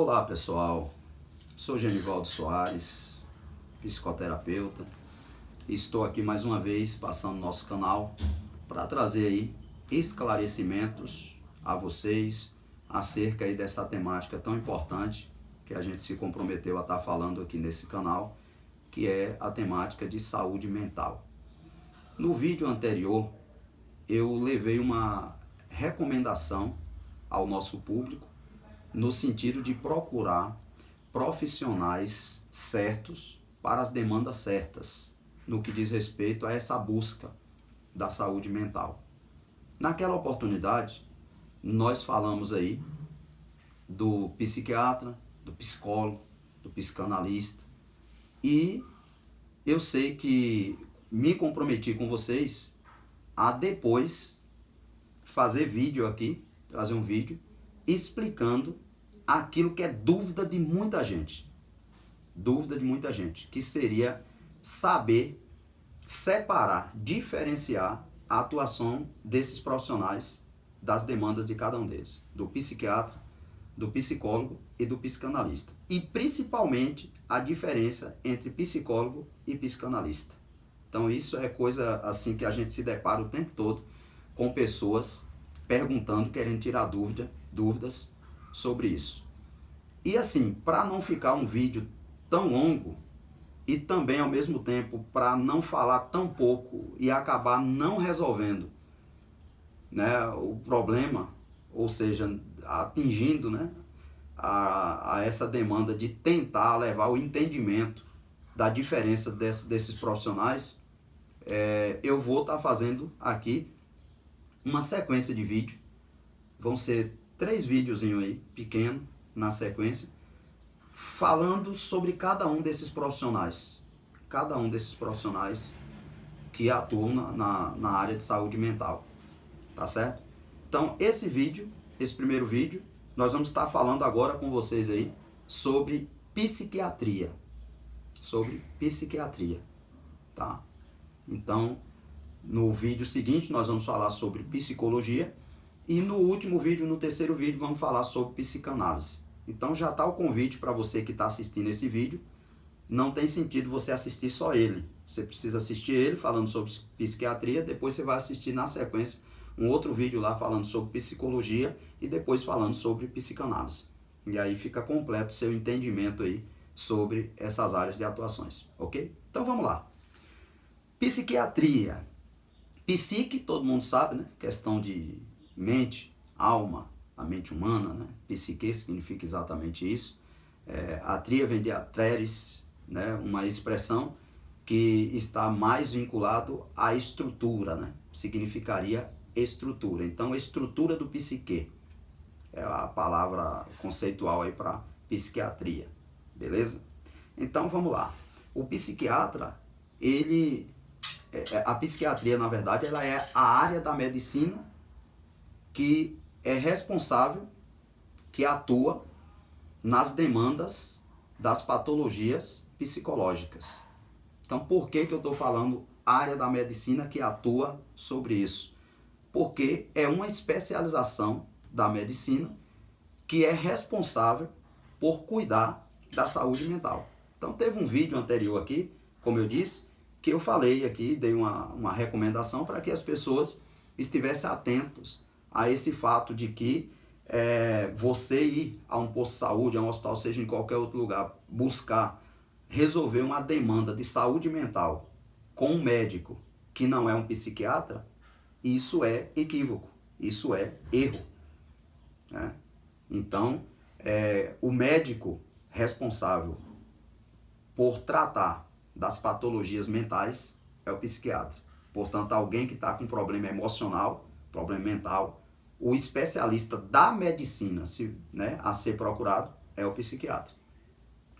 Olá pessoal, sou Genivaldo Soares, psicoterapeuta. Estou aqui mais uma vez passando no nosso canal para trazer aí esclarecimentos a vocês acerca aí dessa temática tão importante que a gente se comprometeu a estar falando aqui nesse canal, que é a temática de saúde mental. No vídeo anterior eu levei uma recomendação ao nosso público no sentido de procurar profissionais certos para as demandas certas, no que diz respeito a essa busca da saúde mental. Naquela oportunidade, nós falamos aí do psiquiatra, do psicólogo, do psicanalista, e eu sei que me comprometi com vocês a depois fazer vídeo aqui, trazer um vídeo explicando aquilo que é dúvida de muita gente. Dúvida de muita gente, que seria saber separar, diferenciar a atuação desses profissionais das demandas de cada um deles, do psiquiatra, do psicólogo e do psicanalista. E principalmente a diferença entre psicólogo e psicanalista. Então isso é coisa assim que a gente se depara o tempo todo com pessoas perguntando, querendo tirar dúvidas sobre isso. E assim, para não ficar um vídeo tão longo e também ao mesmo tempo para não falar tão pouco e acabar não resolvendo, né, o problema, ou seja, atingindo, né, a essa demanda de tentar levar o entendimento da diferença desses profissionais, eu vou estar fazendo aqui uma sequência de vídeo. Vão ser 3 videozinhos aí, pequeno, na sequência, falando sobre cada um desses profissionais. Cada um desses profissionais que atuam na área de saúde mental. Tá certo? Então, esse primeiro vídeo, nós vamos estar falando agora com vocês aí sobre psiquiatria. Sobre psiquiatria, tá? Então, no vídeo seguinte, nós vamos falar sobre psicologia. E no último vídeo, no terceiro vídeo, vamos falar sobre psicanálise. Então já está o convite para você que está assistindo esse vídeo. Não tem sentido você assistir só ele. Você precisa assistir ele falando sobre psiquiatria. Depois você vai assistir na sequência um outro vídeo lá falando sobre psicologia. E depois falando sobre psicanálise. E aí fica completo o seu entendimento aí sobre essas áreas de atuações. Ok? Então vamos lá. Psiquiatria. Psique, todo mundo sabe, né? Questão de mente, alma, a mente humana, né? Psique significa exatamente isso. Atria vem de atreres, né? Uma expressão que está mais vinculado à estrutura, né? Significaria estrutura. Então, estrutura do psique é a palavra conceitual aí para psiquiatria, beleza? Então, vamos lá. O psiquiatra, a psiquiatria, na verdade, ela é a área da medicina que é responsável, que atua nas demandas das patologias psicológicas. Então, por que eu estou falando área da medicina que atua sobre isso? Porque é uma especialização da medicina que é responsável por cuidar da saúde mental. Então, teve um vídeo anterior aqui, como eu disse, que eu falei aqui, dei uma recomendação para que as pessoas estivessem atentos a esse fato de que você ir a um posto de saúde, a um hospital, seja em qualquer outro lugar, buscar resolver uma demanda de saúde mental com um médico que não é um psiquiatra, isso é equívoco, isso é erro, né? Então, o médico responsável por tratar das patologias mentais é o psiquiatra. Portanto, alguém que está com problema emocional, problema mental, o especialista da medicina a ser procurado é o psiquiatra.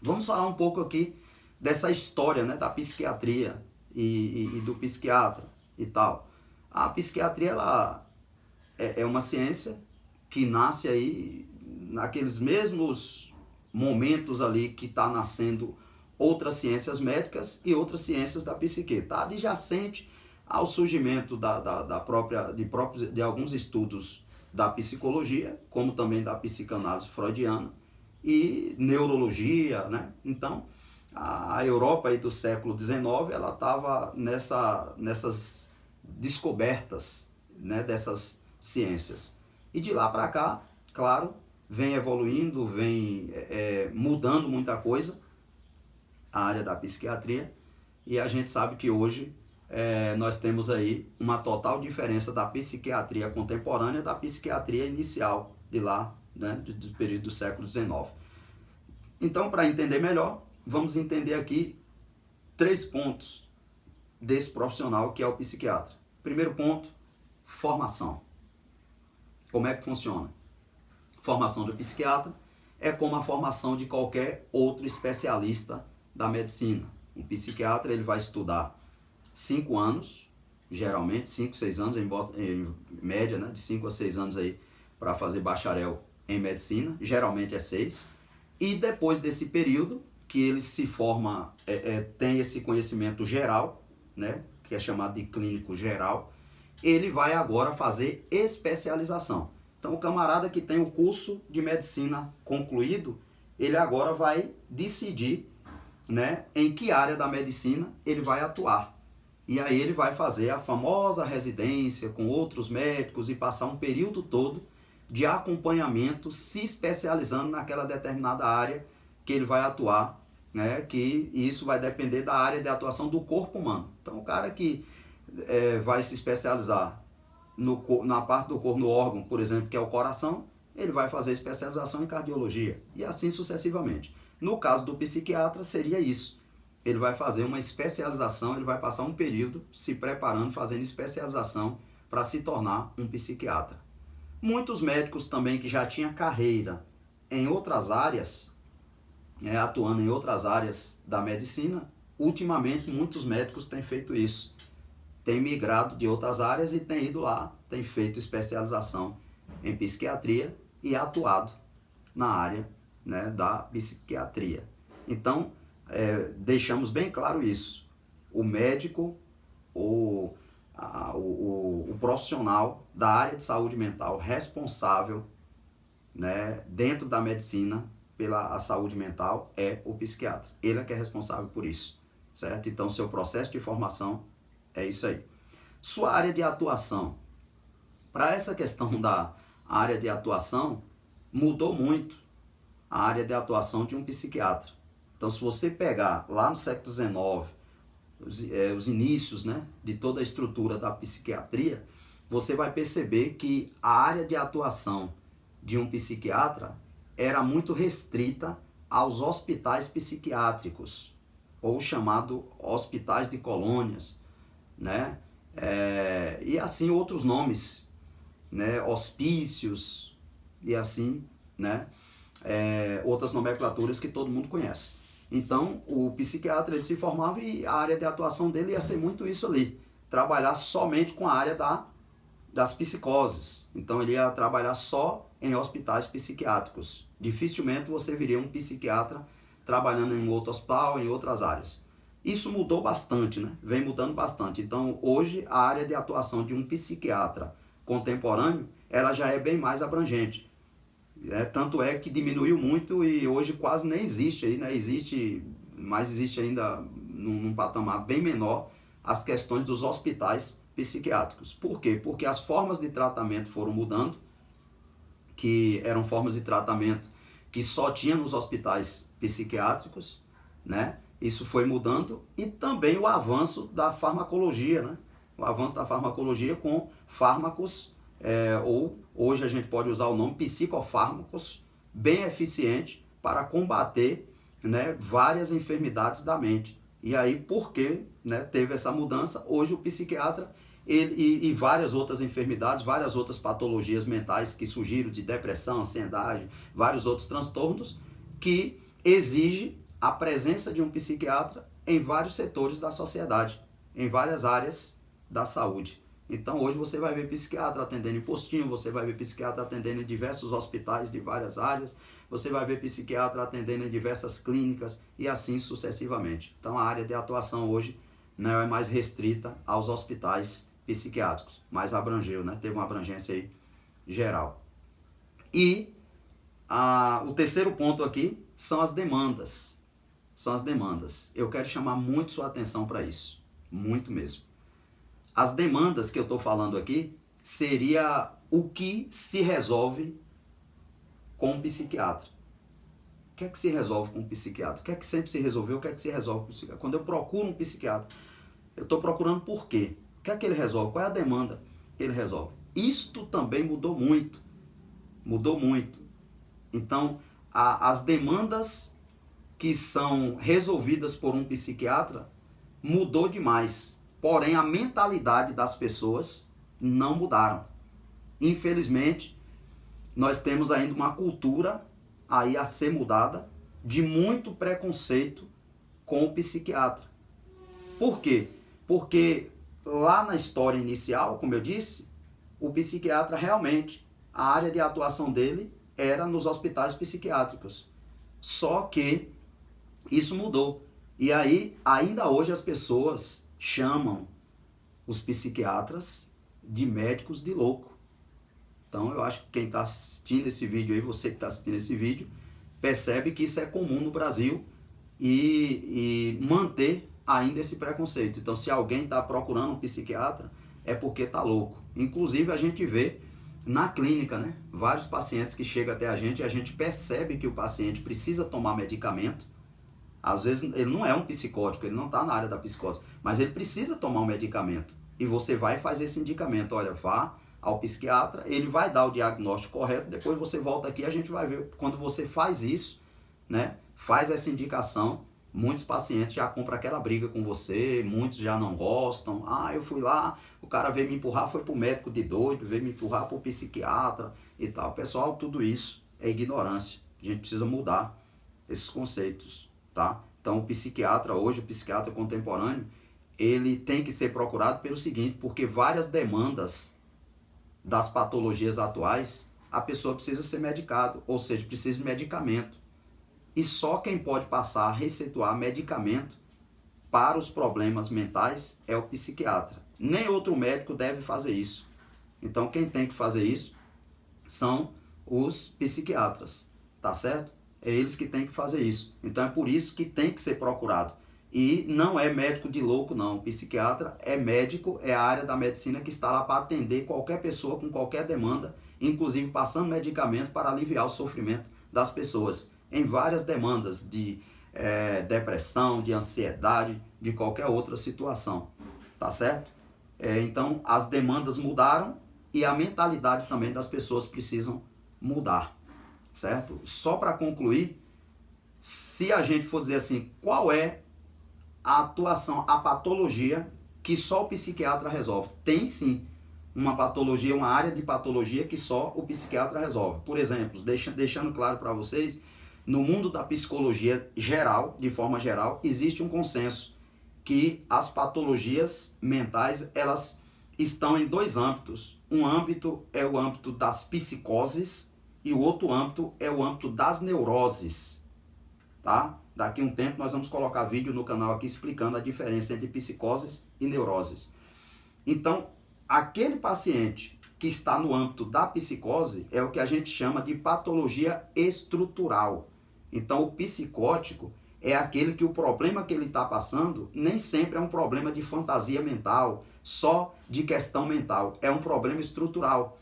Vamos falar um pouco aqui dessa história, né, da psiquiatria e do psiquiatra e tal. A psiquiatria ela é uma ciência que nasce aí naqueles mesmos momentos ali que está nascendo outras ciências médicas e outras ciências da psique. Está adjacente ao surgimento de alguns estudos da psicologia, como também da psicanálise freudiana, e neurologia, né? Então, a Europa aí do século XIX, ela estava nessas descobertas, né, dessas ciências. E de lá para cá, claro, vem evoluindo, vem mudando muita coisa, a área da psiquiatria, e a gente sabe que hoje nós temos aí uma total diferença da psiquiatria contemporânea da psiquiatria inicial de lá, né, do período do século XIX. Então, para entender melhor, vamos entender aqui 3 pontos desse profissional que é o psiquiatra. Primeiro ponto, formação. Como é que funciona? Formação do psiquiatra é como a formação de qualquer outro especialista da medicina. Um psiquiatra ele vai estudar 5 anos, geralmente 5, 6 anos, em média, né, de 5 a 6 anos aí para fazer bacharel em medicina, geralmente é 6. E depois desse período, que ele se forma, tem esse conhecimento geral, né, que é chamado de clínico geral, ele vai agora fazer especialização. Então, o camarada que tem o curso de medicina concluído, ele agora vai decidir, né, em que área da medicina ele vai atuar. E aí ele vai fazer a famosa residência com outros médicos e passar um período todo de acompanhamento, se especializando naquela determinada área que ele vai atuar, né? Que isso vai depender da área de atuação do corpo humano. Então, o cara que vai se especializar na parte do corpo, no órgão, por exemplo, que é o coração, ele vai fazer especialização em cardiologia, e assim sucessivamente. No caso do psiquiatra, seria isso. Ele vai fazer uma especialização, ele vai passar um período se preparando, fazendo especialização para se tornar um psiquiatra. Muitos médicos também que já tinham carreira em outras áreas, atuando em outras áreas da medicina, ultimamente muitos médicos têm feito isso. Têm migrado de outras áreas e têm ido lá, têm feito especialização em psiquiatria e atuado na área, né, da psiquiatria. Então, deixamos bem claro isso. O médico, o profissional da área de saúde mental responsável, né, dentro da medicina pela saúde mental é o psiquiatra. Ele é que é responsável por isso, certo? Então, seu processo de formação é isso aí. Sua área de atuação. Para essa questão da área de atuação, mudou muito a área de atuação de um psiquiatra. Então, se você pegar lá no século XIX, os inícios, né, de toda a estrutura da psiquiatria, você vai perceber que a área de atuação de um psiquiatra era muito restrita aos hospitais psiquiátricos, ou chamado hospitais de colônias, né? E assim outros nomes, né? Hospícios e assim, né? Outras nomenclaturas que todo mundo conhece. Então, o psiquiatra ele se formava e a área de atuação dele ia ser muito isso ali, trabalhar somente com a área das psicoses. Então, ele ia trabalhar só em hospitais psiquiátricos. Dificilmente você viria um psiquiatra trabalhando em um outro hospital, em outras áreas. Isso mudou bastante, né? Vem mudando bastante. Então, hoje, a área de atuação de um psiquiatra contemporâneo, ela já é bem mais abrangente. Tanto é que diminuiu muito e hoje quase nem existe aí, né? Mas existe ainda num patamar bem menor as questões dos hospitais psiquiátricos. Por quê? Porque as formas de tratamento foram mudando, que eram formas de tratamento que só tinha nos hospitais psiquiátricos, né? Isso foi mudando, e também o avanço da farmacologia, né? O avanço da farmacologia com fármacos, ou hoje a gente pode usar o nome psicofármacos, bem eficiente para combater, né, várias enfermidades da mente. E aí, porque, né, teve essa mudança, hoje o psiquiatra e várias outras enfermidades, várias outras patologias mentais que surgiram de depressão, ansiedade, vários outros transtornos, que exige a presença de um psiquiatra em vários setores da sociedade, em várias áreas da saúde. Então hoje você vai ver psiquiatra atendendo em postinho, você vai ver psiquiatra atendendo em diversos hospitais de várias áreas, você vai ver psiquiatra atendendo em diversas clínicas e assim sucessivamente. Então a área de atuação hoje não é mais restrita aos hospitais psiquiátricos, mas abrangeu, né? Teve uma abrangência aí geral. E O terceiro ponto aqui são as demandas. São as demandas. Eu quero chamar muito sua atenção para isso. Muito mesmo. As demandas que eu estou falando aqui seria o que se resolve com um psiquiatra. O que é que se resolve com um psiquiatra? O que é que sempre se resolveu? O que é que se resolve com um psiquiatra? Quando eu procuro um psiquiatra, eu estou procurando por quê? O que é que ele resolve? Qual é a demanda que ele resolve? Isto também mudou muito. Mudou muito. Então, as demandas que são resolvidas por um psiquiatra mudou demais. Porém, a mentalidade das pessoas não mudaram. Infelizmente, nós temos ainda uma cultura aí a ser mudada de muito preconceito com o psiquiatra. Por quê? Porque lá na história inicial, como eu disse, o psiquiatra realmente, a área de atuação dele era nos hospitais psiquiátricos. Só que isso mudou. E aí, ainda hoje as pessoas chamam os psiquiatras de médicos de louco. Então eu acho que quem está assistindo esse vídeo aí, você que está assistindo esse vídeo, percebe que isso é comum no Brasil e manter ainda esse preconceito. Então se alguém está procurando um psiquiatra, é porque está louco. Inclusive a gente vê na clínica, né, vários pacientes que chegam até a gente percebe que o paciente precisa tomar medicamento. Às vezes ele não é um psicótico, ele não está na área da psicose, mas ele precisa tomar um medicamento. E você vai e faz esse indicamento, olha, vá ao psiquiatra, ele vai dar o diagnóstico correto, depois você volta aqui e a gente vai ver. Quando você faz isso, né, faz essa indicação, muitos pacientes já compram aquela briga com você, muitos já não gostam. Eu fui lá, o cara veio me empurrar, foi pro médico de doido, veio me empurrar pro psiquiatra e tal. Pessoal, tudo isso é ignorância. A gente precisa mudar esses conceitos, tá? Então o psiquiatra hoje, o psiquiatra contemporâneo, ele tem que ser procurado pelo seguinte, porque várias demandas das patologias atuais, a pessoa precisa ser medicado, ou seja, precisa de medicamento. E só quem pode passar a receituar medicamento para os problemas mentais é o psiquiatra. Nem outro médico deve fazer isso. Então quem tem que fazer isso são os psiquiatras, tá certo? É eles que têm que fazer isso. Então é por isso que tem que ser procurado. E não é médico de louco, não. O psiquiatra é médico, é a área da medicina que está lá para atender qualquer pessoa com qualquer demanda, inclusive passando medicamento para aliviar o sofrimento das pessoas em várias demandas de depressão, de ansiedade, de qualquer outra situação. Tá certo? Então as demandas mudaram e a mentalidade também das pessoas precisam mudar. Certo? Só para concluir, se a gente for dizer assim, qual é a atuação, a patologia que só o psiquiatra resolve? Tem sim uma patologia, uma área de patologia que só o psiquiatra resolve. Por exemplo, deixando claro para vocês, no mundo da psicologia geral, de forma geral, existe um consenso que as patologias mentais, elas estão em dois âmbitos. Um âmbito é o âmbito das psicoses e o outro âmbito é o âmbito das neuroses, tá? Daqui a um tempo nós vamos colocar vídeo no canal aqui explicando a diferença entre psicoses e neuroses. Então, aquele paciente que está no âmbito da psicose é o que a gente chama de patologia estrutural. Então, o psicótico é aquele que o problema que ele está passando nem sempre é um problema de fantasia mental, só de questão mental, é um problema estrutural.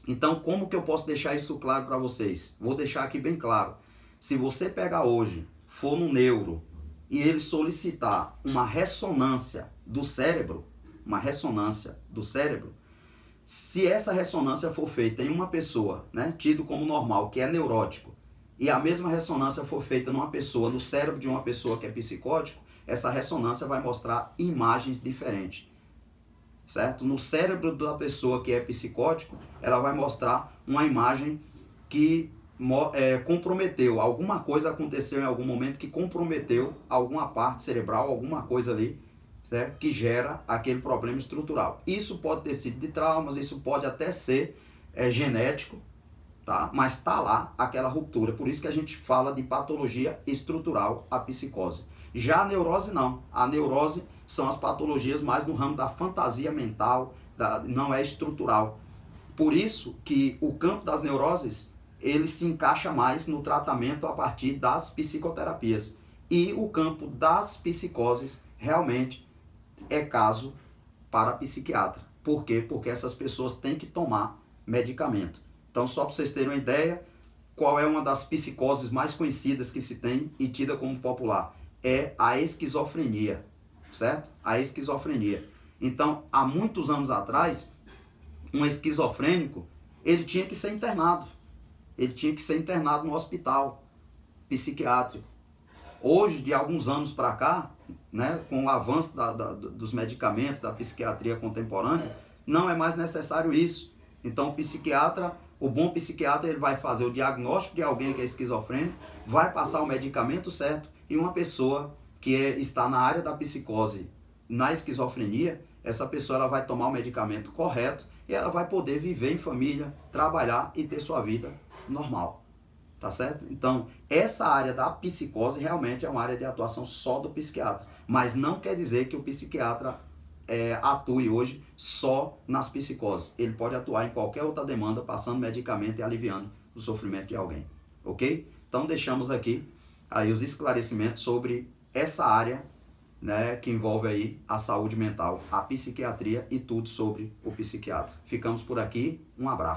Então, como que eu posso deixar isso claro para vocês? Vou deixar aqui bem claro. Se você pegar hoje, for no neuro, e ele solicitar uma ressonância do cérebro, se essa ressonância for feita em uma pessoa, né, tido como normal, que é neurótico, e a mesma ressonância for feita numa pessoa, no cérebro de uma pessoa que é psicótico, essa ressonância vai mostrar imagens diferentes. Certo? No cérebro da pessoa que é psicótico, ela vai mostrar uma imagem que comprometeu, alguma coisa aconteceu em algum momento que comprometeu alguma parte cerebral, alguma coisa ali, certo? Que gera aquele problema estrutural. Isso pode ter sido de traumas, isso pode até ser genético, tá? Mas está lá aquela ruptura, por isso que a gente fala de patologia estrutural, a psicose. Já a neurose não, a neurose são as patologias mais no ramo da fantasia mental, não é estrutural. Por isso que o campo das neuroses ele se encaixa mais no tratamento a partir das psicoterapias. E o campo das psicoses realmente é caso para psiquiatra. Por quê? Porque essas pessoas têm que tomar medicamento. Então, só para vocês terem uma ideia, qual é uma das psicoses mais conhecidas que se tem e tida como popular? É a esquizofrenia, certo? A esquizofrenia. Então, há muitos anos atrás, um esquizofrênico, ele tinha que ser internado. Ele tinha que ser internado no hospital psiquiátrico. Hoje, de alguns anos para cá, né, com o avanço dos medicamentos, da psiquiatria contemporânea, não é mais necessário isso. Então, o bom psiquiatra, ele vai fazer o diagnóstico de alguém que é esquizofrênico, vai passar o medicamento certo, e uma pessoa que está na área da psicose, na esquizofrenia, essa pessoa ela vai tomar o medicamento correto e ela vai poder viver em família, trabalhar e ter sua vida normal. Tá certo? Então, essa área da psicose realmente é uma área de atuação só do psiquiatra. Mas não quer dizer que o psiquiatra atue hoje só nas psicoses. Ele pode atuar em qualquer outra demanda, passando medicamento e aliviando o sofrimento de alguém. Ok? Então, deixamos aqui aí os esclarecimentos sobre essa área, né, que envolve aí a saúde mental, a psiquiatria e tudo sobre o psiquiatra. Ficamos por aqui. Um abraço.